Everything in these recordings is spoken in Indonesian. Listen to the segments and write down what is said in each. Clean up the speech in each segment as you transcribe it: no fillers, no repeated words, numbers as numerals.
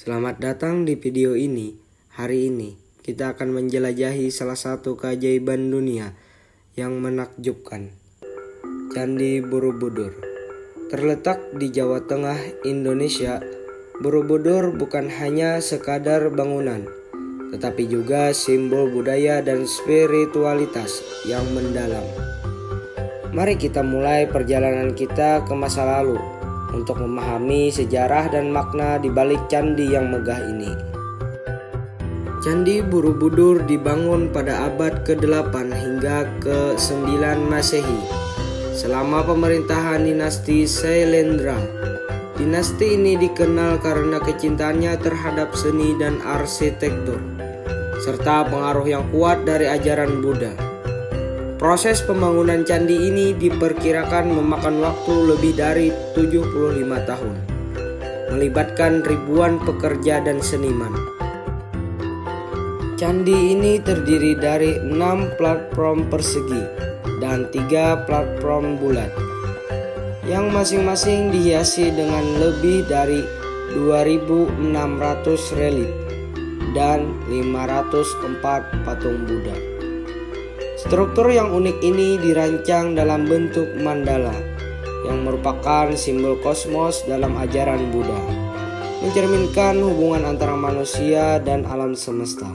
Selamat datang di video ini. Hari ini kita akan menjelajahi salah satu keajaiban dunia yang menakjubkan. Candi Borobudur. Terletak di Jawa Tengah, Indonesia, Borobudur bukan hanya sekadar bangunan, tetapi juga simbol budaya dan spiritualitas yang mendalam. Mari kita mulai perjalanan kita ke masa lalu untuk memahami sejarah dan makna di balik candi yang megah ini. Candi Borobudur dibangun pada abad ke-8 hingga ke-9 Masehi selama pemerintahan dinasti Sailendra. Dinasti ini dikenal karena kecintaannya terhadap seni dan arsitektur, serta pengaruh yang kuat dari ajaran Buddha. Proses pembangunan candi ini diperkirakan memakan waktu lebih dari 75 tahun, melibatkan ribuan pekerja dan seniman. Candi ini terdiri dari 6 platform persegi dan 3 platform bulat, yang masing-masing dihiasi dengan lebih dari 2.600 relief dan 504 patung Buddha. Struktur yang unik ini dirancang dalam bentuk mandala, yang merupakan simbol kosmos dalam ajaran Buddha, mencerminkan hubungan antara manusia dan alam semesta.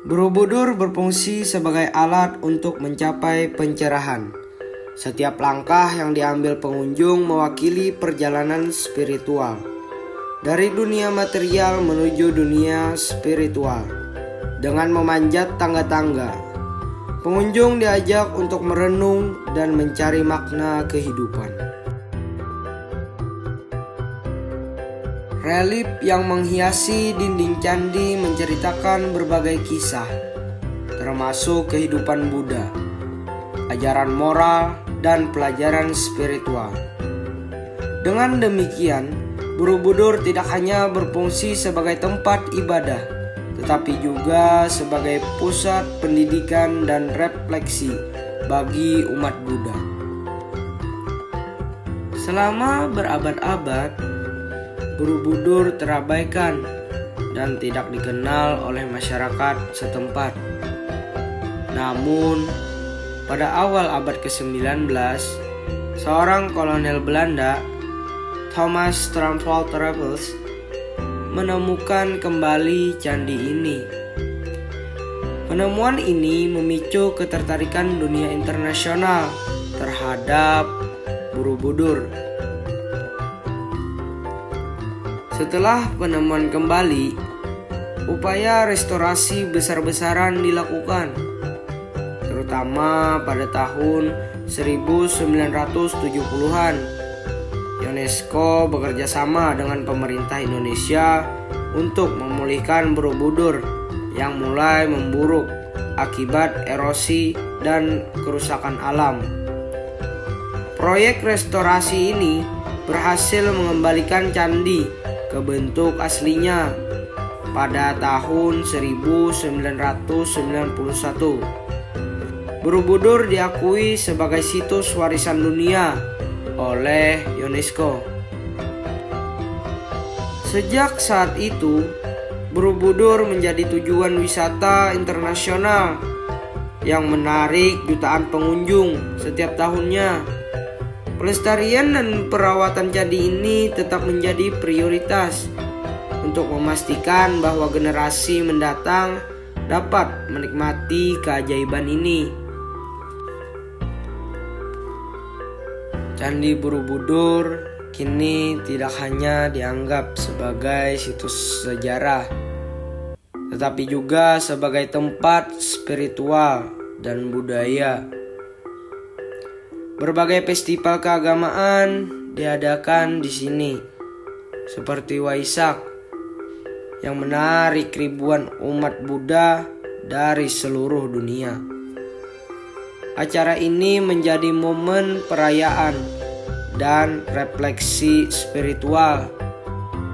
Borobudur berfungsi sebagai alat untuk mencapai pencerahan. Setiap langkah yang diambil pengunjung mewakili perjalanan spiritual dari dunia material menuju dunia spiritual. Dengan memanjat tangga-tangga, pengunjung diajak untuk merenung dan mencari makna kehidupan. Relief yang menghiasi dinding candi menceritakan berbagai kisah, termasuk kehidupan Buddha, ajaran moral, dan pelajaran spiritual. Dengan demikian, Borobudur tidak hanya berfungsi sebagai tempat ibadah, tetapi juga sebagai pusat pendidikan dan refleksi bagi umat Buddha. Selama berabad-abad, Borobudur terabaikan dan tidak dikenal oleh masyarakat setempat. Namun, pada awal abad ke-19, seorang kolonel Belanda, Thomas Transvaal Raffles, menemukan kembali candi ini. Penemuan ini memicu ketertarikan dunia internasional terhadap Borobudur. Setelah penemuan kembali, upaya restorasi besar-besaran dilakukan, terutama pada tahun 1970-an. UNESCO bekerja sama dengan pemerintah Indonesia untuk memulihkan Borobudur yang mulai memburuk akibat erosi dan kerusakan alam. Proyek restorasi ini berhasil mengembalikan candi ke bentuk aslinya pada tahun 1991. Borobudur diakui sebagai situs warisan dunia oleh UNESCO. Sejak saat itu, Borobudur menjadi tujuan wisata internasional yang menarik jutaan pengunjung setiap tahunnya. Pelestarian dan perawatan candi ini tetap menjadi prioritas untuk memastikan bahwa generasi mendatang dapat menikmati keajaiban ini. Candi Borobudur kini tidak hanya dianggap sebagai situs sejarah, tetapi juga sebagai tempat spiritual dan budaya. Berbagai festival keagamaan diadakan di sini, seperti Waisak, yang menarik ribuan umat Buddha dari seluruh dunia. Acara ini menjadi momen perayaan dan refleksi spiritual,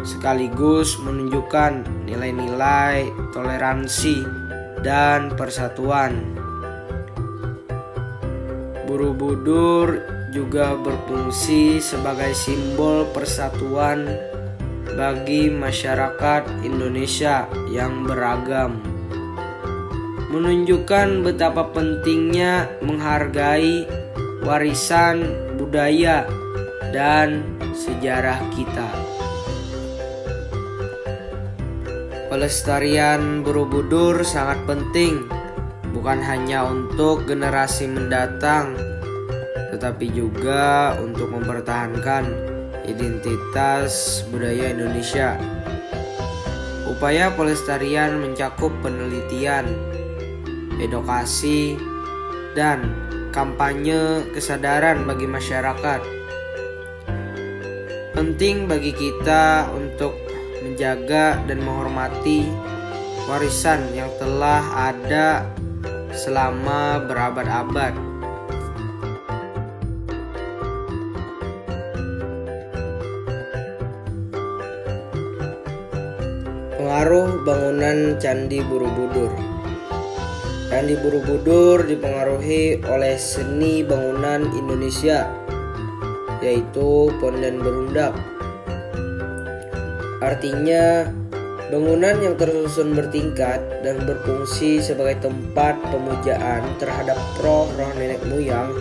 sekaligus menunjukkan nilai-nilai toleransi dan persatuan. Borobudur juga berfungsi sebagai simbol persatuan bagi masyarakat Indonesia yang beragam, menunjukkan betapa pentingnya menghargai warisan budaya dan sejarah kita. Pelestarian Borobudur sangat penting, bukan hanya untuk generasi mendatang, tetapi juga untuk mempertahankan identitas budaya Indonesia. Upaya pelestarian mencakup penelitian, edukasi, dan kampanye kesadaran bagi masyarakat. Penting bagi kita untuk menjaga dan menghormati warisan yang telah ada selama berabad-abad. Pengaruh bangunan Candi Borobudur. Candi Borobudur dipengaruhi oleh seni bangunan Indonesia, yaitu Pondan Berundak. Artinya, bangunan yang tersusun bertingkat dan berfungsi sebagai tempat pemujaan terhadap roh nenek moyang,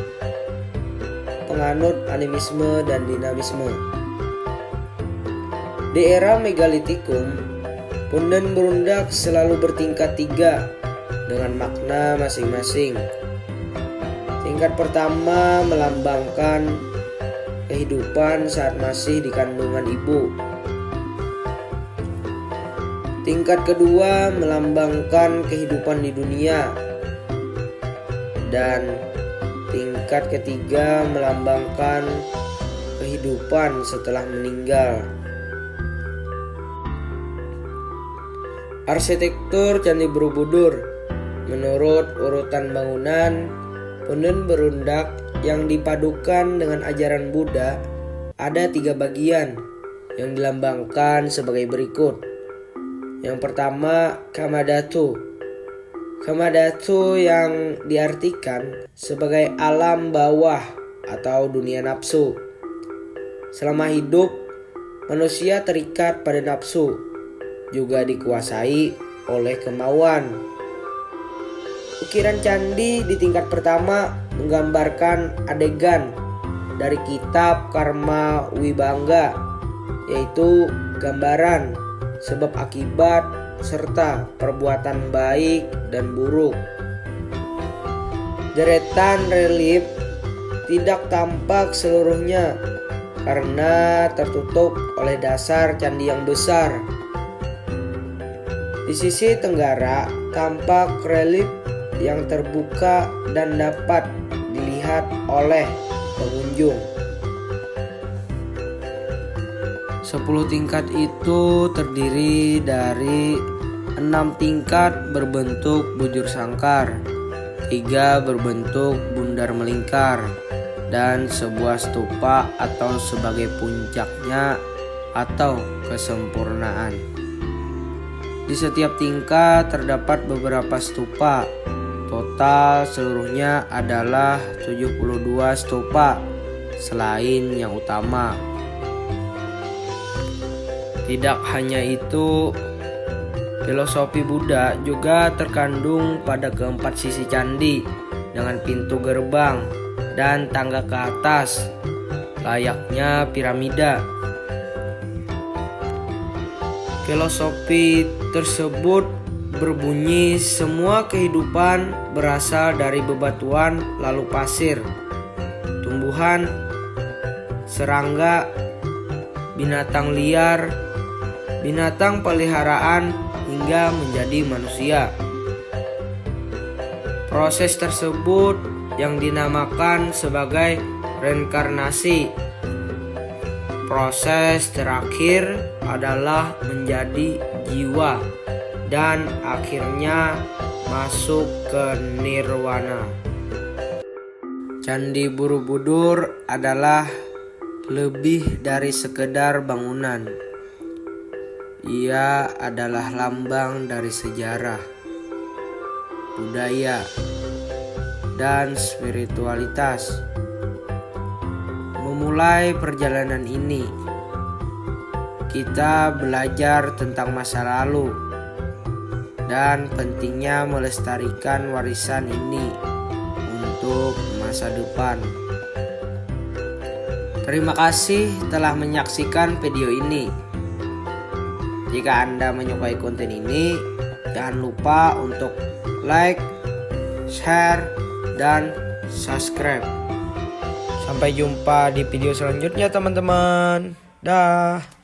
penganut animisme dan dinamisme. Di era megalitikum, Pondan Berundak selalu bertingkat 3 dengan makna masing-masing. Tingkat pertama melambangkan kehidupan saat masih di kandungan ibu. Tingkat kedua melambangkan kehidupan di dunia. Dan tingkat ketiga melambangkan kehidupan setelah meninggal. Arsitektur Candi Borobudur. Menurut urutan bangunan, Pondan Berundak yang dipadukan dengan ajaran Buddha ada 3 bagian yang dilambangkan sebagai berikut. Yang pertama, Kamadhatu. Kamadhatu yang diartikan sebagai alam bawah atau dunia nafsu. Selama hidup, manusia terikat pada nafsu, juga dikuasai oleh kemauan. Ukiran candi di tingkat pertama menggambarkan adegan dari kitab Karma Wibangga, yaitu gambaran sebab akibat serta perbuatan baik dan buruk. Deretan relief tidak tampak seluruhnya karena tertutup oleh dasar candi yang besar. Di sisi tenggara tampak relief yang terbuka dan dapat dilihat oleh pengunjung. 10 tingkat itu terdiri dari 6 tingkat berbentuk bujur sangkar, 3 berbentuk bundar melingkar, dan sebuah stupa atau sebagai puncaknya atau kesempurnaan. Di setiap tingkat terdapat beberapa stupa. Total seluruhnya adalah 72 stupa selain yang utama. Tidak hanya itu, filosofi Buddha juga terkandung pada keempat sisi candi dengan pintu gerbang dan tangga ke atas, layaknya piramida. Filosofi tersebut berbunyi semua kehidupan berasal dari bebatuan lalu pasir, tumbuhan, serangga, binatang liar, binatang peliharaan hingga menjadi manusia. Proses tersebut yang dinamakan sebagai reinkarnasi. Proses terakhir adalah menjadi jiwa dan akhirnya masuk ke nirwana. Candi Borobudur adalah lebih dari sekedar bangunan. Ia adalah lambang dari sejarah, budaya, dan spiritualitas. Memulai perjalanan ini, kita belajar tentang masa lalu dan pentingnya melestarikan warisan ini untuk masa depan. Terima kasih telah menyaksikan video ini. Jika Anda menyukai konten ini, jangan lupa untuk like, share, dan subscribe. Sampai jumpa di video selanjutnya teman-teman. Dah.